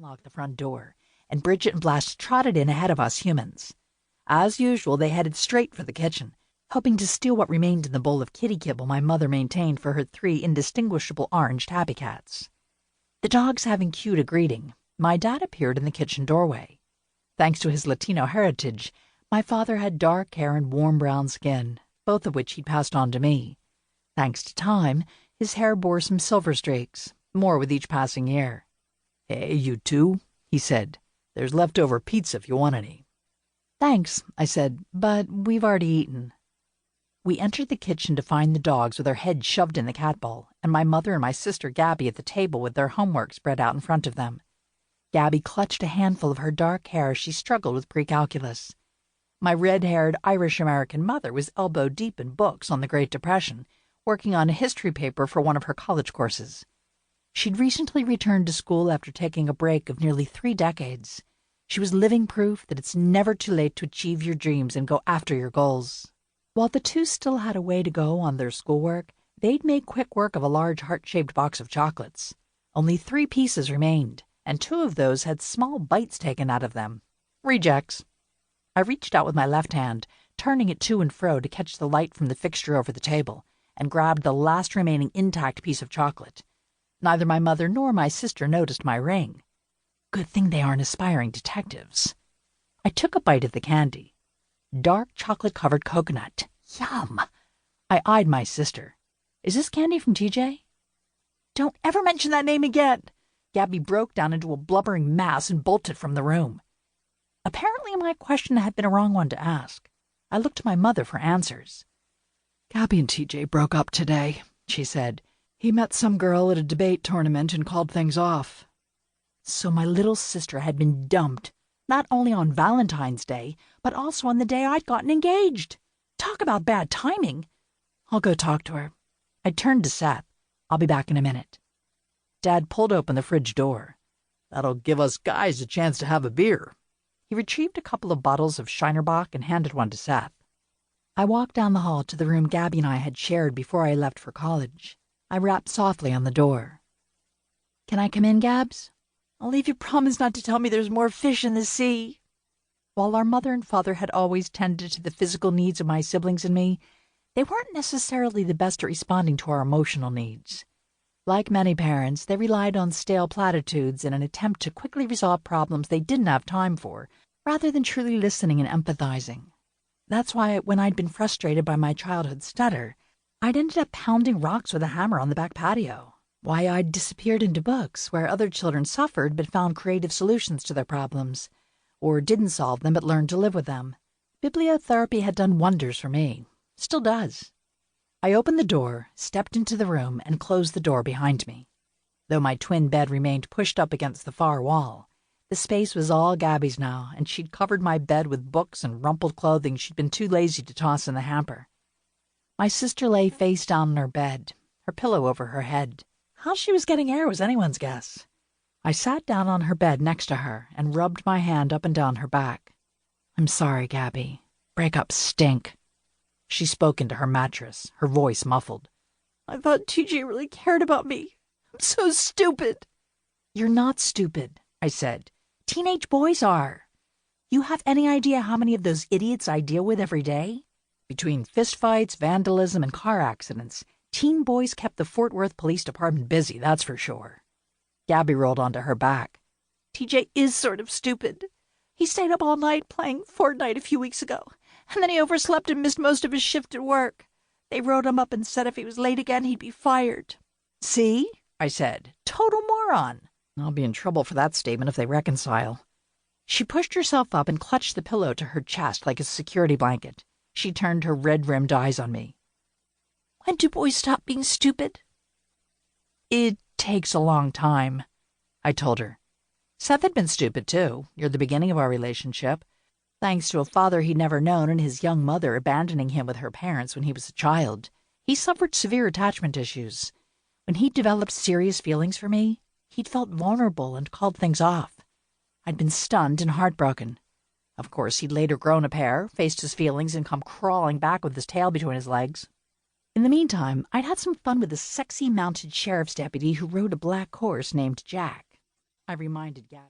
unlocked the front door, and Brigit and Blas trotted in ahead of us humans. As usual, they headed straight for the kitchen, hoping to steal what remained in the bowl of kitty kibble my mother maintained for her 3 indistinguishable orange tabby cats. The dogs having cued a greeting, my dad appeared in the kitchen doorway. Thanks to his Latino heritage, my father had dark hair and warm brown skin, both of which he'd passed on to me. Thanks to time, his hair bore some silver streaks, more with each passing year. "Hey, you two," he said. "There's leftover pizza if you want any." "Thanks," I said, "but we've already eaten." We entered the kitchen to find the dogs with their heads shoved in the cat bowl, and my mother and my sister Gabby at the table with their homework spread out in front of them. Gabby clutched a handful of her dark hair as she struggled with pre-calculus. My red-haired Irish-American mother was elbow-deep in books on the Great Depression, working on a history paper for one of her college courses. She'd recently returned to school after taking a break of nearly 3 decades. She was living proof that it's never too late to achieve your dreams and go after your goals. While the two still had a way to go on their schoolwork, they'd made quick work of a large heart-shaped box of chocolates. Only 3 pieces remained, and 2 of those had small bites taken out of them. Rejects. I reached out with my left hand, turning it to and fro to catch the light from the fixture over the table, and grabbed the last remaining intact piece of chocolate. Neither my mother nor my sister noticed my ring. Good thing they aren't aspiring detectives. I took a bite of the candy. Dark chocolate-covered coconut. Yum! I eyed my sister. "Is this candy from TJ?" "Don't ever mention that name again!" Gabby broke down into a blubbering mass and bolted from the room. Apparently my question had been a wrong one to ask. I looked to my mother for answers. "Gabby and TJ broke up today," she said. "He met some girl at a debate tournament and called things off." So my little sister had been dumped, not only on Valentine's Day, but also on the day I'd gotten engaged. Talk about bad timing. "I'll go talk to her." I turned to Seth. "I'll be back in a minute." Dad pulled open the fridge door. "That'll give us guys a chance to have a beer." He retrieved a couple of bottles of Shinerbach and handed one to Seth. I walked down the hall to the room Gabby and I had shared before I left for college. I rapped softly on the door. "Can I come in, Gabs?" "Only if you promise not to tell me there's more fish in the sea." While our mother and father had always tended to the physical needs of my siblings and me, they weren't necessarily the best at responding to our emotional needs. Like many parents, they relied on stale platitudes in an attempt to quickly resolve problems they didn't have time for, rather than truly listening and empathizing. That's why, when I'd been frustrated by my childhood stutter, I'd ended up pounding rocks with a hammer on the back patio. Why I'd disappeared into books where other children suffered but found creative solutions to their problems, or didn't solve them but learned to live with them. Bibliotherapy had done wonders for me. Still does. I opened the door, stepped into the room, and closed the door behind me. Though my twin bed remained pushed up against the far wall, the space was all Gabby's now, and she'd covered my bed with books and rumpled clothing she'd been too lazy to toss in the hamper. My sister lay face down on her bed, her pillow over her head. How she was getting air was anyone's guess. I sat down on her bed next to her and rubbed my hand up and down her back. "I'm sorry, Gabby. Breakups stink." She spoke into her mattress, her voice muffled. "I thought TJ really cared about me. I'm so stupid." "You're not stupid," I said. "Teenage boys are. You have any idea how many of those idiots I deal with every day? Between fistfights, vandalism, and car accidents, teen boys kept the Fort Worth Police Department busy, that's for sure." Gabby rolled onto her back. "TJ is sort of stupid. He stayed up all night playing Fortnite a few weeks ago, and then he overslept and missed most of his shift at work. They wrote him up and said if he was late again, he'd be fired." "See?" I said. "Total moron." "I'll be in trouble for that statement if they reconcile." She pushed herself up and clutched the pillow to her chest like a security blanket. She turned her red-rimmed eyes on me. "When do boys stop being stupid?" "It takes a long time," I told her. "Seth had been stupid, too, near the beginning of our relationship, thanks to a father he'd never known and his young mother abandoning him with her parents when he was a child. He suffered severe attachment issues. When he'd developed serious feelings for me, he'd felt vulnerable and called things off. I'd been stunned and heartbroken. Of course, he'd later grown a pair, faced his feelings, and come crawling back with his tail between his legs. In the meantime, I'd had some fun with a sexy mounted sheriff's deputy who rode a black horse named Jack. I reminded Gabby.